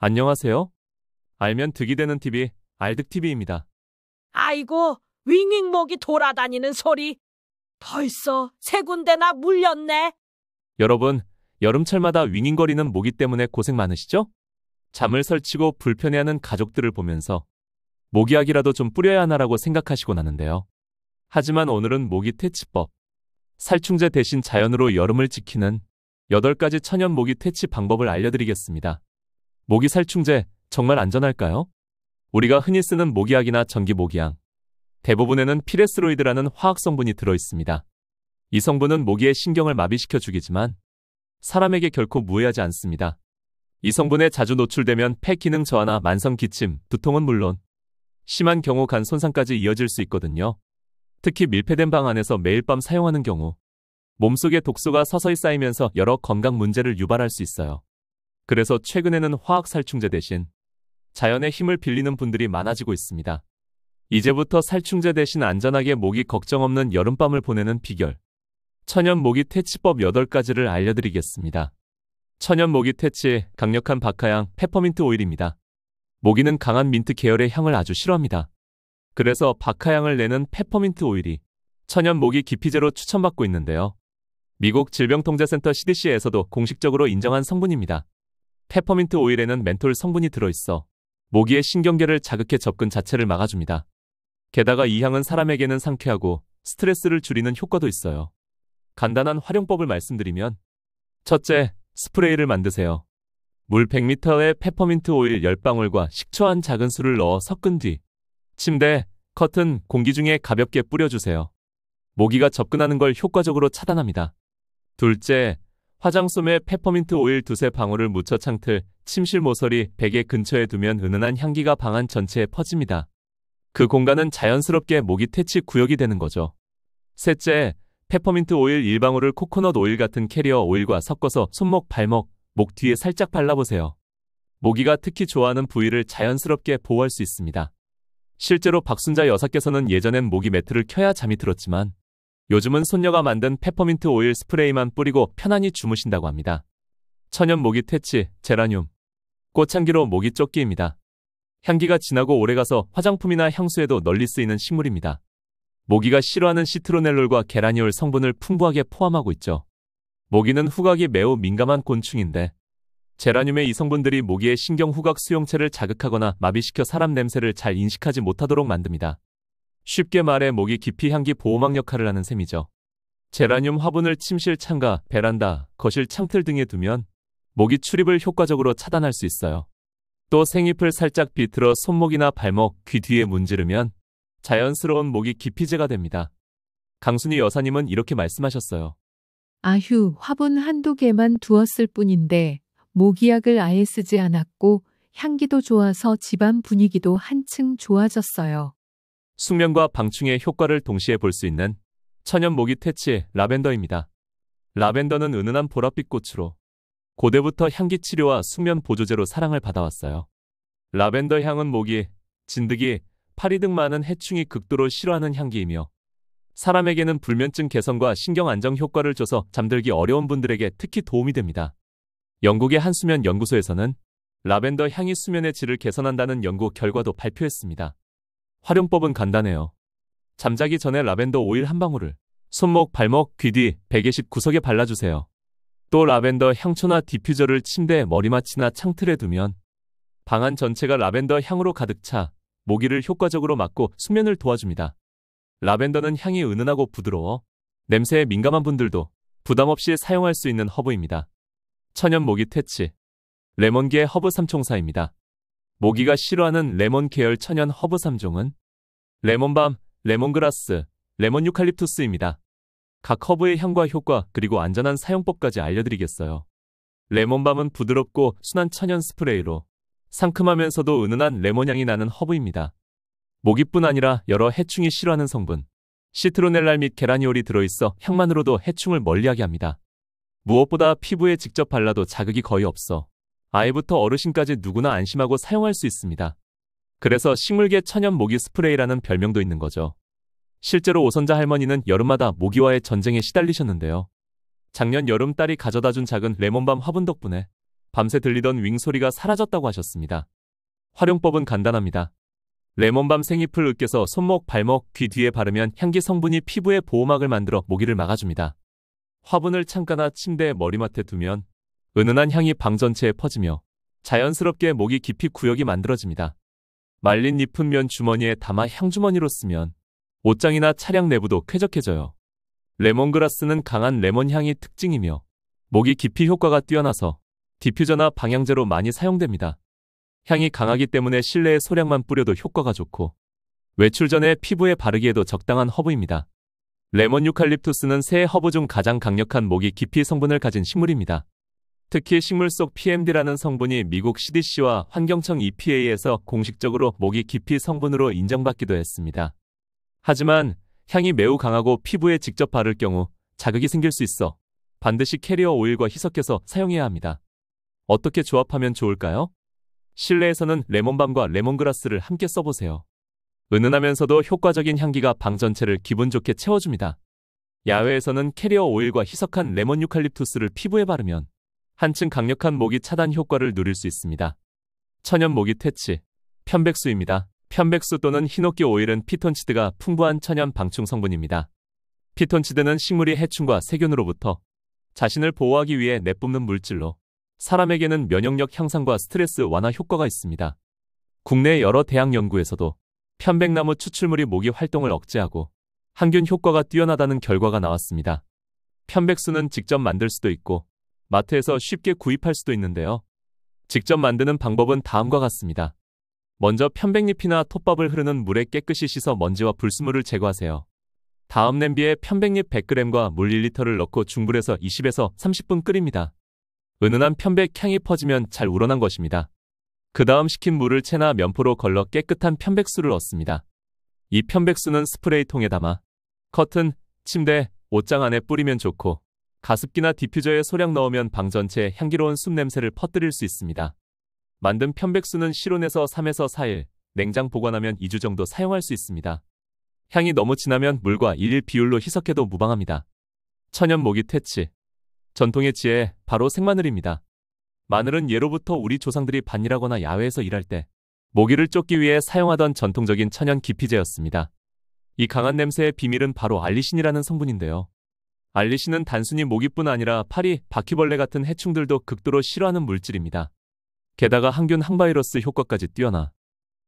안녕하세요. 알면 득이 되는 TV, 알득TV입니다. 아이고, 윙윙목이 돌아다니는 소리. 벌써 세 군데나 물렸네. 여러분, 여름철마다 윙윙거리는 모기 때문에 고생 많으시죠? 잠을 설치고 불편해하는 가족들을 보면서 모기약이라도 좀 뿌려야 하나라고 생각하시곤 하는데요. 하지만 오늘은 모기 퇴치법, 살충제 대신 자연으로 여름을 지키는 8가지 천연 모기 퇴치 방법을 알려드리겠습니다. 모기 살충제 정말 안전할까요? 우리가 흔히 쓰는 모기약이나 전기 모기향, 대부분에는 피레스로이드라는 화학 성분이 들어있습니다. 이 성분은 모기의 신경을 마비시켜 주기지만 사람에게 결코 무해하지 않습니다. 이 성분에 자주 노출되면 폐 기능 저하나 만성 기침, 두통은 물론 심한 경우 간 손상까지 이어질 수 있거든요. 특히 밀폐된 방 안에서 매일 밤 사용하는 경우 몸속에 독소가 서서히 쌓이면서 여러 건강 문제를 유발할 수 있어요. 그래서 최근에는 화학 살충제 대신 자연의 힘을 빌리는 분들이 많아지고 있습니다. 이제부터 살충제 대신 안전하게 모기 걱정 없는 여름밤을 보내는 비결, 천연 모기 퇴치법 8가지를 알려드리겠습니다. 천연 모기 퇴치, 강력한 박하향, 페퍼민트 오일입니다. 모기는 강한 민트 계열의 향을 아주 싫어합니다. 그래서 박하향을 내는 페퍼민트 오일이 천연 모기 기피제로 추천받고 있는데요. 미국 질병통제센터 CDC에서도 공식적으로 인정한 성분입니다. 페퍼민트 오일에는 멘톨 성분이 들어있어 모기의 신경계를 자극해 접근 자체를 막아줍니다. 게다가 이 향은 사람에게는 상쾌하고 스트레스를 줄이는 효과도 있어요. 간단한 활용법을 말씀드리면, 첫째, 스프레이를 만드세요. 물 100ml에 페퍼민트 오일 10방울과 식초 한 작은술을 넣어 섞은 뒤 침대, 커튼, 공기 중에 가볍게 뿌려주세요. 모기가 접근하는 걸 효과적으로 차단합니다. 둘째, 화장솜에 페퍼민트 오일 2~3방울을 묻혀 창틀, 침실 모서리, 베개 근처에 두면 은은한 향기가 방 안 전체에 퍼집니다. 그 공간은 자연스럽게 모기 퇴치 구역이 되는 거죠. 셋째, 페퍼민트 오일 1방울을 코코넛 오일 같은 캐리어 오일과 섞어서 손목, 발목, 목 뒤에 살짝 발라보세요. 모기가 특히 좋아하는 부위를 자연스럽게 보호할 수 있습니다. 실제로 박순자 여사께서는 예전엔 모기 매트를 켜야 잠이 들었지만 요즘은 손녀가 만든 페퍼민트 오일 스프레이만 뿌리고 편안히 주무신다고 합니다. 천연 모기 퇴치, 제라늄, 꽃향기로 모기 쫓기입니다. 향기가 진하고 오래가서 화장품이나 향수에도 널리 쓰이는 식물입니다. 모기가 싫어하는 시트로넬롤과 게라니올 성분을 풍부하게 포함하고 있죠. 모기는 후각이 매우 민감한 곤충인데 제라늄의 이 성분들이 모기의 신경 후각 수용체를 자극하거나 마비시켜 사람 냄새를 잘 인식하지 못하도록 만듭니다. 쉽게 말해 모기 기피 향기 보호막 역할을 하는 셈이죠. 제라늄 화분을 침실 창가, 베란다, 거실 창틀 등에 두면 모기 출입을 효과적으로 차단할 수 있어요. 또 생잎을 살짝 비틀어 손목이나 발목, 귀 뒤에 문지르면 자연스러운 모기 기피제가 됩니다. 강순희 여사님은 이렇게 말씀하셨어요. 아휴, 화분 한두 개만 두었을 뿐인데 모기약을 아예 쓰지 않았고 향기도 좋아서 집안 분위기도 한층 좋아졌어요. 숙면과 방충의 효과를 동시에 볼 수 있는 천연 모기 퇴치, 라벤더입니다. 라벤더는 은은한 보랏빛 꽃으로 고대부터 향기 치료와 숙면 보조제로 사랑을 받아왔어요. 라벤더 향은 모기, 진드기, 파리 등 많은 해충이 극도로 싫어하는 향기이며 사람에게는 불면증 개선과 신경 안정 효과를 줘서 잠들기 어려운 분들에게 특히 도움이 됩니다. 영국의 한 수면 연구소에서는 라벤더 향이 수면의 질을 개선한다는 연구 결과도 발표했습니다. 활용법은 간단해요. 잠자기 전에 라벤더 오일 한 방울을 손목, 발목, 귀 뒤, 베개식 구석에 발라주세요. 또 라벤더 향초나 디퓨저를 침대, 머리맡이나 창틀에 두면 방 안 전체가 라벤더 향으로 가득 차 모기를 효과적으로 막고 숙면을 도와줍니다. 라벤더는 향이 은은하고 부드러워 냄새에 민감한 분들도 부담 없이 사용할 수 있는 허브입니다. 천연 모기 퇴치, 레몬계 허브 3총사입니다. 모기가 싫어하는 레몬 계열 천연 허브 3종은 레몬밤, 레몬그라스, 레몬 유칼립투스입니다. 각 허브의 향과 효과 그리고 안전한 사용법까지 알려드리겠어요. 레몬밤은 부드럽고 순한 천연 스프레이로 상큼하면서도 은은한 레몬향이 나는 허브입니다. 모기뿐 아니라 여러 해충이 싫어하는 성분, 시트로넬랄 및 게라니올이 들어있어 향만으로도 해충을 멀리하게 합니다. 무엇보다 피부에 직접 발라도 자극이 거의 없어 아이부터 어르신까지 누구나 안심하고 사용할 수 있습니다. 그래서 식물계 천연 모기 스프레이라는 별명도 있는 거죠. 실제로 오선자 할머니는 여름마다 모기와의 전쟁에 시달리셨는데요. 작년 여름 딸이 가져다준 작은 레몬밤 화분 덕분에 밤새 들리던 윙 소리가 사라졌다고 하셨습니다. 활용법은 간단합니다. 레몬밤 생잎을 으깨서 손목, 발목, 귀 뒤에 바르면 향기 성분이 피부에 보호막을 만들어 모기를 막아줍니다. 화분을 창가나 침대, 머리맡에 두면 은은한 향이 방 전체에 퍼지며 자연스럽게 모기 기피 구역이 만들어집니다. 말린 잎은 면 주머니에 담아 향주머니로 쓰면 옷장이나 차량 내부도 쾌적해져요. 레몬그라스는 강한 레몬 향이 특징이며 모기 기피 효과가 뛰어나서 디퓨저나 방향제로 많이 사용됩니다. 향이 강하기 때문에 실내에 소량만 뿌려도 효과가 좋고 외출 전에 피부에 바르기에도 적당한 허브입니다. 레몬 유칼립투스는 새 허브 중 가장 강력한 모기 기피 성분을 가진 식물입니다. 특히 식물 속 PMD라는 성분이 미국 CDC와 환경청 EPA에서 공식적으로 모기 기피 성분으로 인정받기도 했습니다. 하지만 향이 매우 강하고 피부에 직접 바를 경우 자극이 생길 수 있어 반드시 캐리어 오일과 희석해서 사용해야 합니다. 어떻게 조합하면 좋을까요? 실내에서는 레몬밤과 레몬그라스를 함께 써보세요. 은은하면서도 효과적인 향기가 방 전체를 기분 좋게 채워줍니다. 야외에서는 캐리어 오일과 희석한 레몬 유칼립투스를 피부에 바르면 한층 강력한 모기 차단 효과를 누릴 수 있습니다. 천연 모기 퇴치, 편백수입니다. 편백수 또는 히노키 오일은 피톤치드가 풍부한 천연 방충 성분입니다. 피톤치드는 식물이 해충과 세균으로부터 자신을 보호하기 위해 내뿜는 물질로 사람에게는 면역력 향상과 스트레스 완화 효과가 있습니다. 국내 여러 대학 연구에서도 편백나무 추출물이 모기 활동을 억제하고 항균 효과가 뛰어나다는 결과가 나왔습니다. 편백수는 직접 만들 수도 있고 마트에서 쉽게 구입할 수도 있는데요. 직접 만드는 방법은 다음과 같습니다. 먼저 편백잎이나 톱밥을 흐르는 물에 깨끗이 씻어 먼지와 불순물을 제거하세요. 다음 냄비에 편백잎 100g과 물 1리터를 넣고 중불에서 20에서 30분 끓입니다. 은은한 편백 향이 퍼지면 잘 우러난 것입니다. 그 다음 식힌 물을 체나 면포로 걸러 깨끗한 편백수를 얻습니다. 이 편백수는 스프레이통에 담아 커튼, 침대, 옷장 안에 뿌리면 좋고 가습기나 디퓨저에 소량 넣으면 방 전체에 향기로운 숲 냄새를 퍼뜨릴 수 있습니다. 만든 편백수는 실온에서 3에서 4일, 냉장 보관하면 2주 정도 사용할 수 있습니다. 향이 너무 진하면 물과 1:1 비율로 희석해도 무방합니다. 천연 모기 퇴치. 전통의 지혜, 바로 생마늘입니다. 마늘은 예로부터 우리 조상들이 밭일하거나 야외에서 일할 때 모기를 쫓기 위해 사용하던 전통적인 천연 기피제였습니다. 이 강한 냄새의 비밀은 바로 알리신이라는 성분인데요. 알리신은 단순히 모기뿐 아니라 파리, 바퀴벌레 같은 해충들도 극도로 싫어하는 물질입니다. 게다가 항균 항바이러스 효과까지 뛰어나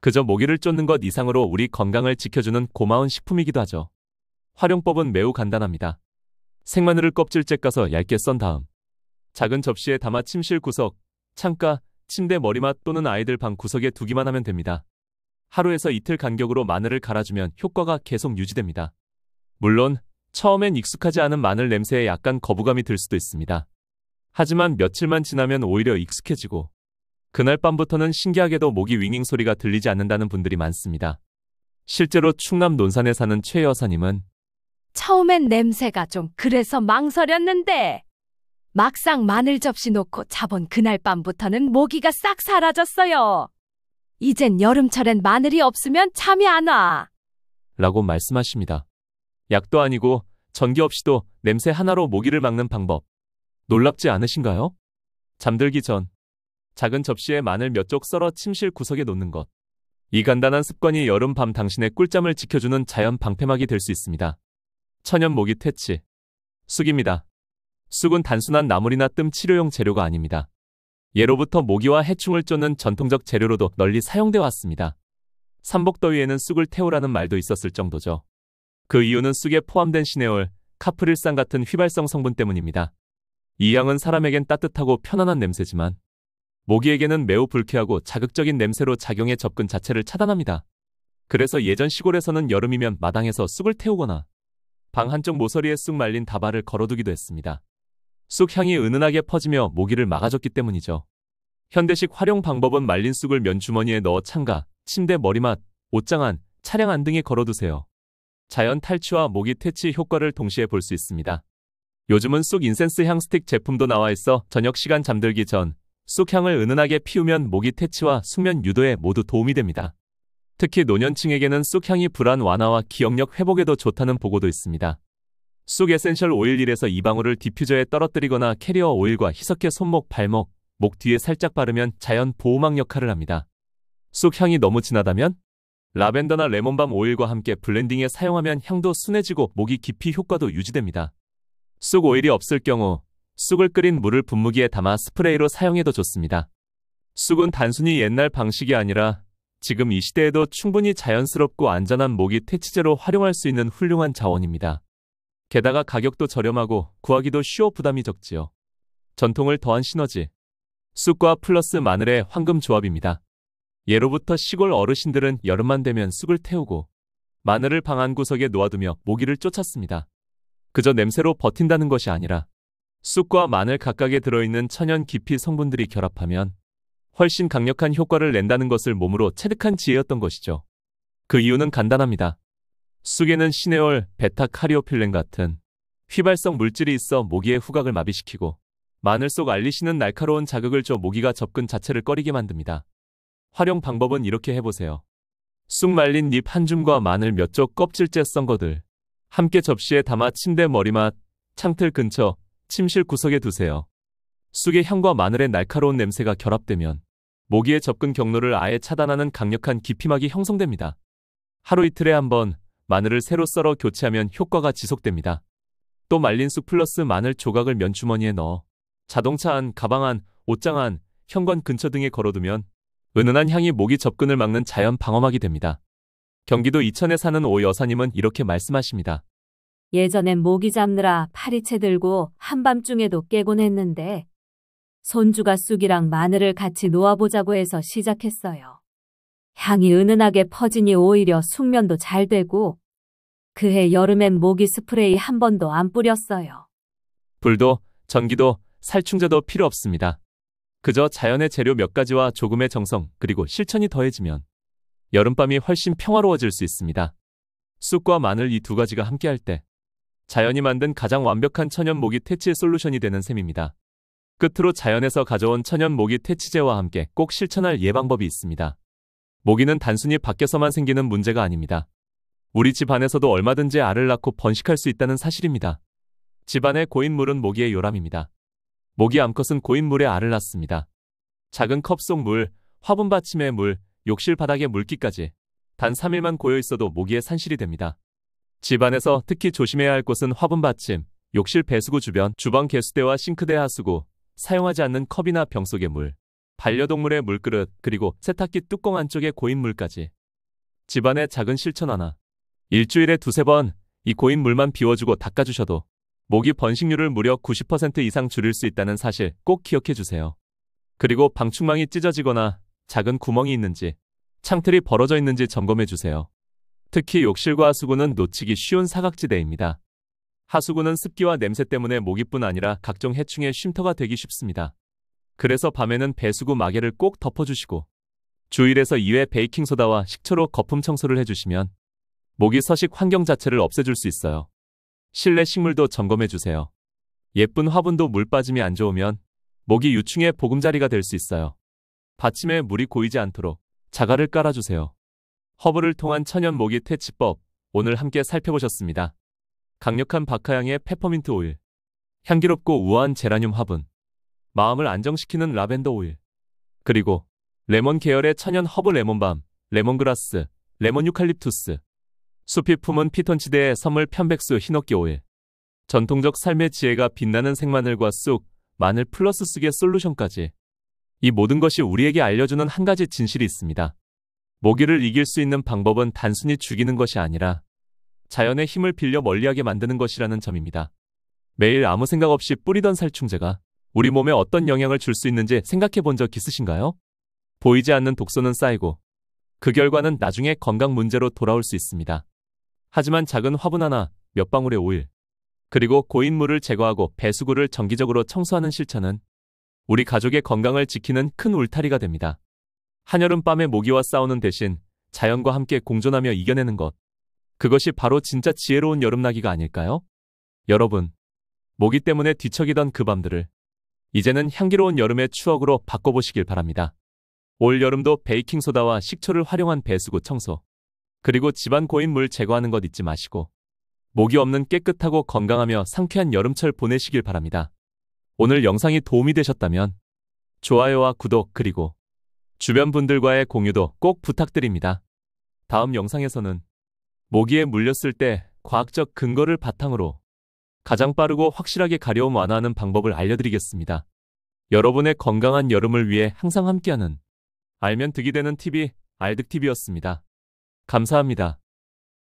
그저 모기를 쫓는 것 이상으로 우리 건강을 지켜주는 고마운 식품이기도 하죠. 활용법은 매우 간단합니다. 생마늘을 껍질째 까서 얇게 썬 다음 작은 접시에 담아 침실 구석, 창가, 침대 머리맡 또는 아이들 방 구석에 두기만 하면 됩니다. 하루에서 이틀 간격으로 마늘을 갈아주면 효과가 계속 유지됩니다. 물론 처음엔 익숙하지 않은 마늘 냄새에 약간 거부감이 들 수도 있습니다. 하지만 며칠만 지나면 오히려 익숙해지고 그날 밤부터는 신기하게도 모기 윙윙 소리가 들리지 않는다는 분들이 많습니다. 실제로 충남 논산에 사는 최 여사님은 처음엔 냄새가 좀 그래서 망설였는데 막상 마늘 접시 놓고 자본 그날 밤부터는 모기가 싹 사라졌어요. 이젠 여름철엔 마늘이 없으면 잠이 안 와. 라고 말씀하십니다. 약도 아니고 전기 없이도 냄새 하나로 모기를 막는 방법. 놀랍지 않으신가요? 잠들기 전 작은 접시에 마늘 몇 쪽 썰어 침실 구석에 놓는 것. 이 간단한 습관이 여름밤 당신의 꿀잠을 지켜주는 자연 방패막이 될 수 있습니다. 천연 모기 퇴치. 쑥입니다. 쑥은 단순한 나물이나 뜸 치료용 재료가 아닙니다. 예로부터 모기와 해충을 쫓는 전통적 재료로도 널리 사용되어 왔습니다. 삼복더위에는 쑥을 태우라는 말도 있었을 정도죠. 그 이유는 쑥에 포함된 시네올, 카프릴산 같은 휘발성 성분 때문입니다. 이 향은 사람에겐 따뜻하고 편안한 냄새지만 모기에게는 매우 불쾌하고 자극적인 냄새로 작용해 접근 자체를 차단합니다. 그래서 예전 시골에서는 여름이면 마당에서 쑥을 태우거나 방 한쪽 모서리에 쑥 말린 다발을 걸어두기도 했습니다. 쑥 향이 은은하게 퍼지며 모기를 막아줬기 때문이죠. 현대식 활용 방법은 말린 쑥을 면주머니에 넣어 창가, 침대 머리맡, 옷장 안, 차량 안 등에 걸어두세요. 자연 탈취와 모기 퇴치 효과를 동시에 볼 수 있습니다. 요즘은 쑥 인센스 향 스틱 제품도 나와 있어 저녁 시간 잠들기 전 쑥 향을 은은하게 피우면 모기 퇴치와 숙면 유도에 모두 도움이 됩니다. 특히 노년층에게는 쑥 향이 불안 완화와 기억력 회복에도 좋다는 보고도 있습니다. 쑥 에센셜 오일 1에서 2방울을 디퓨저에 떨어뜨리거나 캐리어 오일과 희석해 손목, 발목, 목 뒤에 살짝 바르면 자연 보호막 역할을 합니다. 쑥 향이 너무 진하다면 라벤더나 레몬밤 오일과 함께 블렌딩에 사용하면 향도 순해지고 목이 깊이 효과도 유지됩니다. 쑥 오일이 없을 경우 쑥을 끓인 물을 분무기에 담아 스프레이로 사용해도 좋습니다. 쑥은 단순히 옛날 방식이 아니라 지금 이 시대에도 충분히 자연스럽고 안전한 모기 퇴치제로 활용할 수 있는 훌륭한 자원입니다. 게다가 가격도 저렴하고 구하기도 쉬워 부담이 적지요. 전통을 더한 시너지. 쑥과 플러스 마늘의 황금 조합입니다. 예로부터 시골 어르신들은 여름만 되면 쑥을 태우고 마늘을 방 안구석에 놓아두며 모기를 쫓았습니다. 그저 냄새로 버틴다는 것이 아니라 쑥과 마늘 각각에 들어있는 천연 기피 성분들이 결합하면 훨씬 강력한 효과를 낸다는 것을 몸으로 체득한 지혜였던 것이죠. 그 이유는 간단합니다. 쑥에는 시네올, 베타카리오필렌 같은 휘발성 물질이 있어 모기의 후각을 마비시키고 마늘 속 알리신은 날카로운 자극을 줘 모기가 접근 자체를 꺼리게 만듭니다. 활용 방법은 이렇게 해보세요. 쑥 말린 잎 한 줌과 마늘 몇 쪽 껍질째 썬 것들 함께 접시에 담아 침대 머리맡, 창틀 근처, 침실 구석에 두세요. 쑥의 향과 마늘의 날카로운 냄새가 결합되면 모기의 접근 경로를 아예 차단하는 강력한 기피막이 형성됩니다. 하루 이틀에 한 번 마늘을 새로 썰어 교체하면 효과가 지속됩니다. 또 말린 쑥 플러스 마늘 조각을 면주머니에 넣어 자동차 안, 가방 안, 옷장 안, 현관 근처 등에 걸어두면 은은한 향이 모기 접근을 막는 자연 방어막이 됩니다. 경기도 이천에 사는 오 여사님은 이렇게 말씀하십니다. 예전엔 모기 잡느라 파리채 들고 한밤중에도 깨곤 했는데 손주가 쑥이랑 마늘을 같이 놓아보자고 해서 시작했어요. 향이 은은하게 퍼지니 오히려 숙면도 잘 되고 그해 여름엔 모기 스프레이 한 번도 안 뿌렸어요. 불도, 전기도, 살충제도 필요 없습니다. 그저 자연의 재료 몇 가지와 조금의 정성 그리고 실천이 더해지면 여름밤이 훨씬 평화로워질 수 있습니다. 쑥과 마늘 이 두 가지가 함께할 때 자연이 만든 가장 완벽한 천연 모기 퇴치 솔루션이 되는 셈입니다. 끝으로 자연에서 가져온 천연 모기 퇴치제와 함께 꼭 실천할 예방법이 있습니다. 모기는 단순히 밖에서만 생기는 문제가 아닙니다. 우리 집 안에서도 얼마든지 알을 낳고 번식할 수 있다는 사실입니다. 집안의 고인물은 모기의 요람입니다. 모기 암컷은 고인물에 알을 낳습니다. 작은 컵 속 물, 화분 받침의 물, 욕실 바닥의 물기까지 단 3일만 고여 있어도 모기의 산실이 됩니다. 집안에서 특히 조심해야 할 곳은 화분 받침, 욕실 배수구 주변, 주방 개수대와 싱크대 하수구, 사용하지 않는 컵이나 병 속의 물, 반려동물의 물그릇, 그리고 세탁기 뚜껑 안쪽의 고인물까지. 집안의 작은 실천 하나. 일주일에 2~3번 이 고인물만 비워주고 닦아주셔도 모기 번식률을 무려 90% 이상 줄일 수 있다는 사실 꼭 기억해 주세요. 그리고 방충망이 찢어지거나 작은 구멍이 있는지, 창틀이 벌어져 있는지 점검해 주세요. 특히 욕실과 하수구는 놓치기 쉬운 사각지대입니다. 하수구는 습기와 냄새 때문에 모기뿐 아니라 각종 해충의 쉼터가 되기 쉽습니다. 그래서 밤에는 배수구 마개를 꼭 덮어주시고 주 1에서 2회 베이킹소다와 식초로 거품 청소를 해주시면 모기 서식 환경 자체를 없애줄 수 있어요. 실내 식물도 점검해주세요. 예쁜 화분도 물 빠짐이 안 좋으면 모기 유충의 보금자리가 될 수 있어요. 받침에 물이 고이지 않도록 자갈을 깔아주세요. 허브를 통한 천연 모기 퇴치법, 오늘 함께 살펴보셨습니다. 강력한 박하향의 페퍼민트 오일, 향기롭고 우아한 제라늄 화분, 마음을 안정시키는 라벤더 오일, 그리고 레몬 계열의 천연 허브 레몬밤, 레몬그라스, 레몬 유칼립투스, 숲이 품은 피톤치드의 선물 편백수 히노키 오일, 전통적 삶의 지혜가 빛나는 생마늘과 쑥, 마늘 플러스 쑥의 솔루션까지. 이 모든 것이 우리에게 알려주는 한 가지 진실이 있습니다. 모기를 이길 수 있는 방법은 단순히 죽이는 것이 아니라 자연의 힘을 빌려 멀리하게 만드는 것이라는 점입니다. 매일 아무 생각 없이 뿌리던 살충제가 우리 몸에 어떤 영향을 줄 수 있는지 생각해 본 적 있으신가요? 보이지 않는 독소는 쌓이고 그 결과는 나중에 건강 문제로 돌아올 수 있습니다. 하지만 작은 화분 하나, 몇 방울의 오일, 그리고 고인물을 제거하고 배수구를 정기적으로 청소하는 실천은 우리 가족의 건강을 지키는 큰 울타리가 됩니다. 한여름밤에 모기와 싸우는 대신 자연과 함께 공존하며 이겨내는 것. 그것이 바로 진짜 지혜로운 여름나기가 아닐까요? 여러분, 모기 때문에 뒤척이던 그 밤들을 이제는 향기로운 여름의 추억으로 바꿔보시길 바랍니다. 올 여름도 베이킹소다와 식초를 활용한 배수구 청소, 그리고 집안 고인물 제거하는 것 잊지 마시고 모기 없는 깨끗하고 건강하며 상쾌한 여름철 보내시길 바랍니다. 오늘 영상이 도움이 되셨다면 좋아요와 구독 그리고 주변 분들과의 공유도 꼭 부탁드립니다. 다음 영상에서는 모기에 물렸을 때 과학적 근거를 바탕으로 가장 빠르고 확실하게 가려움 완화하는 방법을 알려드리겠습니다. 여러분의 건강한 여름을 위해 항상 함께하는 알면 득이 되는 TV 알득TV였습니다. 감사합니다.